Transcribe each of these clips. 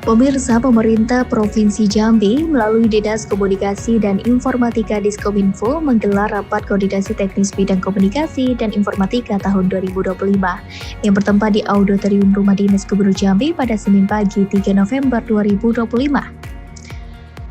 Pemirsa, pemerintah Provinsi Jambi melalui Dinas Komunikasi dan Informatika Diskominfo menggelar rapat koordinasi teknis bidang komunikasi dan informatika tahun 2025 yang bertempat di Auditorium Rumah Dinas Gubernur Jambi pada Senin pagi 3 November 2025.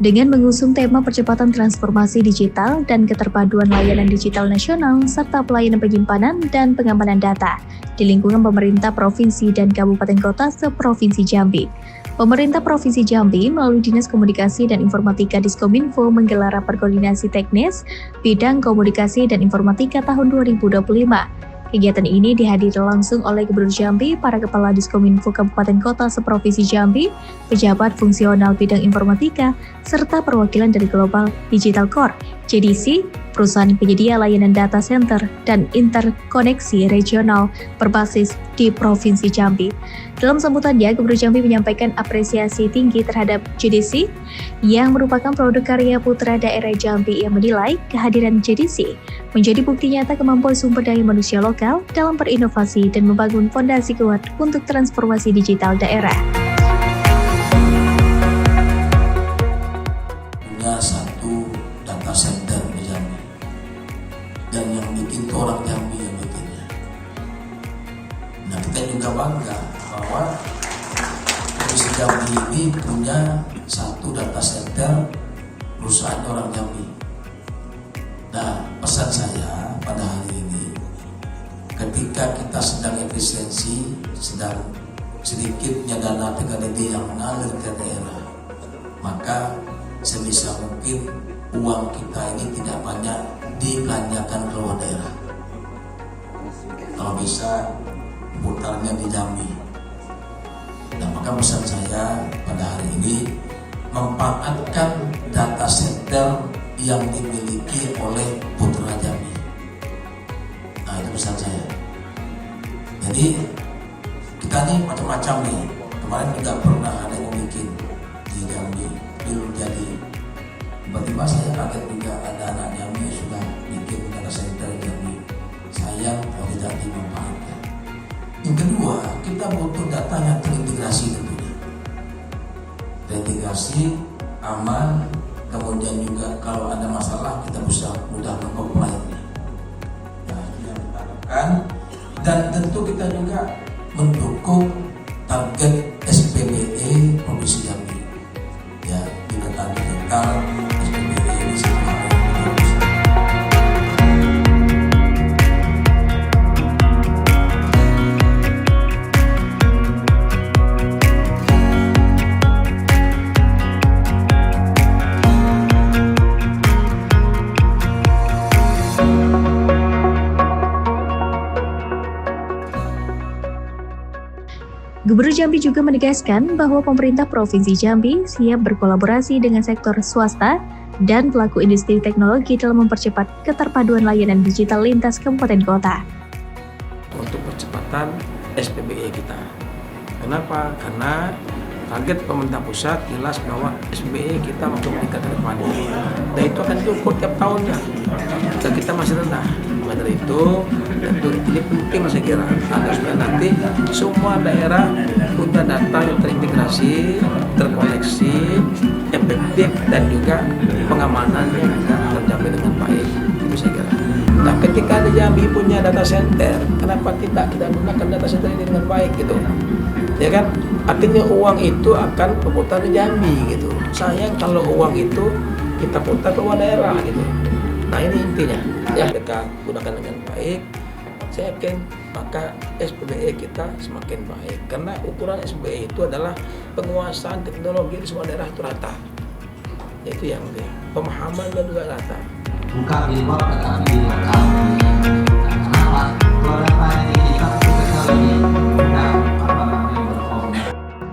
Dengan mengusung tema percepatan transformasi digital dan keterpaduan layanan digital nasional serta pelayanan penyimpanan dan pengamanan data di lingkungan pemerintah provinsi dan kabupaten kota se-Provinsi Jambi. Pemerintah Provinsi Jambi melalui Dinas Komunikasi dan Informatika Diskominfo menggelar rapat koordinasi teknis bidang komunikasi dan informatika tahun 2025. Kegiatan ini dihadiri langsung oleh Gubernur Jambi, para kepala Diskominfo Kabupaten Kota se-Provinsi Jambi, pejabat fungsional bidang informatika, serta perwakilan dari Global Digital Core, JDC, perusahaan penyedia layanan data center dan interkoneksi regional berbasis di Provinsi Jambi. Dalam sambutannya, Gubernur Jambi menyampaikan apresiasi tinggi terhadap JDC yang merupakan produk karya putra daerah Jambi yang menilai kehadiran JDC menjadi bukti nyata kemampuan sumber daya manusia lokal dalam berinovasi dan membangun fondasi kuat untuk transformasi digital daerah. Punya satu data center di Jambi dan yang bikin itu orang Jambi yang bikinnya. Nah, kita juga bangga bahwa Provinsi Jambi ini punya satu data center perusahaan orang Jambi. Nah, pesan saya pada hari ini, ketika kita sedang efisiensi, sedang sedikitnya dana TKDD yang mengalir ke daerah, maka sebisa mungkin uang kita ini tidak banyak dibelanjakan keluar daerah. Kalau bisa putarnya di Jambi. Nah, maka pesan saya pada hari ini memanfaatkan data center yang dimiliki oleh putra Jambi. Nah, itu pesan saya. Jadi kita nih macam-macam nih. Kemarin juga pernah ada yang bikin di Jambi, belum jadi. Tiba-tiba saya kaget juga ada anak Jambi sudah bikin data center di Jambi. Sayang kalau tidak dimanfaatkan. Yang kedua, kita butuh data yang terintegrasi tentunya. Terintegrasi, aman, kemudian juga kalau ada masalah kita bisa mudah mengkomplainnya. Nah, itu yang kita harapkan. Dan tentu kita juga mendukung target SPBE Provinsi Jambi. Ya, juga tadi digital SPBE ini semua ada. Gubernur Jambi juga menegaskan bahwa pemerintah Provinsi Jambi siap berkolaborasi dengan sektor swasta dan pelaku industri teknologi dalam mempercepat keterpaduan layanan digital lintas kabupaten kota. Untuk percepatan SPBE kita. Kenapa? Karena target pemerintah pusat jelas bahwa SPBE kita untuk meningkatkan terpadu. Dan itu akan diukur tiap tahunnya. Dan kita masih rendah. Maka dari itu, tentu ini penting saya kira agar supaya nanti semua daerah punya data yang terintegrasi, terkoneksi, efektif dan juga pengamanan yang terjamin dengan baik. Itu saya kira. Nah, ketika ada Jambi punya data center, kenapa kita gunakan data center ini dengan baik gitu? Ya kan? Artinya uang itu akan berputar di Jambi gitu. Sayang kalau uang itu kita putar ke luar daerah gitu. Nah, ini intinya. Ya, kita gunakan dengan baik. Saya yakin maka SPBE kita semakin baik. Karena ukuran SPBE itu adalah penguasaan teknologi di semua daerah itu rata. Itu yang pemahaman dan juga rata. Buka di luar tetapi di lokal. Kenapa? Beberapa indikator teknologi.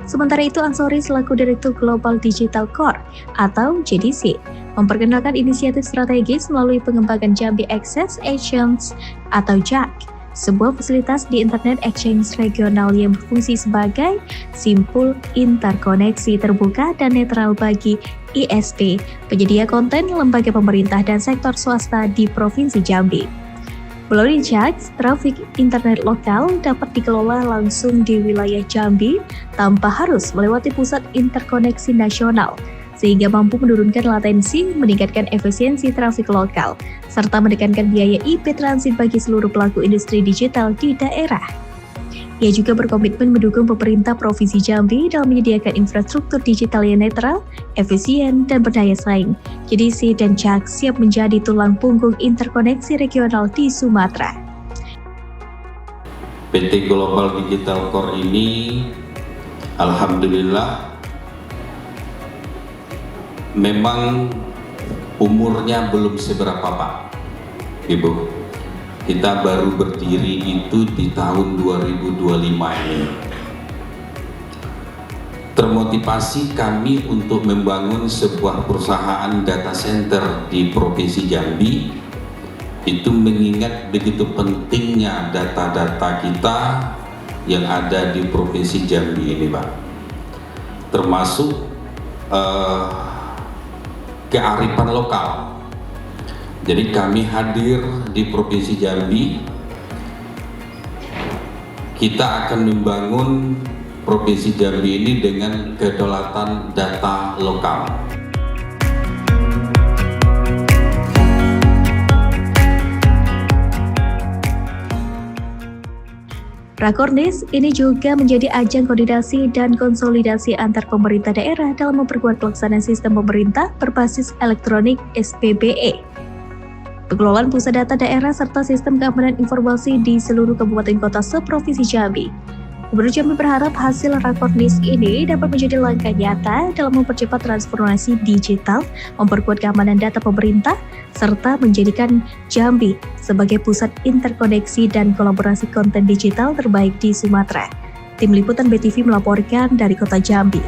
Sementara itu, Ansori selaku Direktur Global Digital Core atau JDC memperkenalkan inisiatif strategis melalui pengembangan Jambi Access Exchange atau JAC, sebuah fasilitas di Internet Exchange regional yang berfungsi sebagai simpul interkoneksi terbuka dan netral bagi ISP, penyedia konten, lembaga pemerintah dan sektor swasta di Provinsi Jambi. Melalui JAKS, trafik internet lokal dapat dikelola langsung di wilayah Jambi tanpa harus melewati pusat interkoneksi nasional, sehingga mampu menurunkan latensi, meningkatkan efisiensi trafik lokal, serta menekankan biaya IP transit bagi seluruh pelaku industri digital di daerah. Ia juga berkomitmen mendukung pemerintah Provinsi Jambi dalam menyediakan infrastruktur digital yang netral, efisien, dan berdaya saing. JDC dan JAKS siap menjadi tulang punggung interkoneksi regional di Sumatera. PT Global Digital Core ini alhamdulillah memang umurnya belum seberapa Pak, Ibu. Kita baru berdiri itu di tahun 2025 ini. Termotivasi kami untuk membangun sebuah perusahaan data center di Provinsi Jambi itu mengingat begitu pentingnya data-data kita yang ada di Provinsi Jambi ini Pak. Termasuk kearifan lokal. Jadi kami hadir di Provinsi Jambi, kita akan membangun Provinsi Jambi ini dengan kedaulatan data lokal. Rakornis ini juga menjadi ajang koordinasi dan konsolidasi antar pemerintah daerah dalam memperkuat pelaksanaan sistem pemerintah berbasis elektronik SPBE. Pengelolaan pusat data daerah serta sistem keamanan informasi di seluruh kabupaten kota seprovinsi Jambi. Gubernur Jambi berharap hasil Rakornis ini dapat menjadi langkah nyata dalam mempercepat transformasi digital, memperkuat keamanan data pemerintah, serta menjadikan Jambi sebagai pusat interkoneksi dan kolaborasi konten digital terbaik di Sumatera. Tim Liputan BTV melaporkan dari Kota Jambi.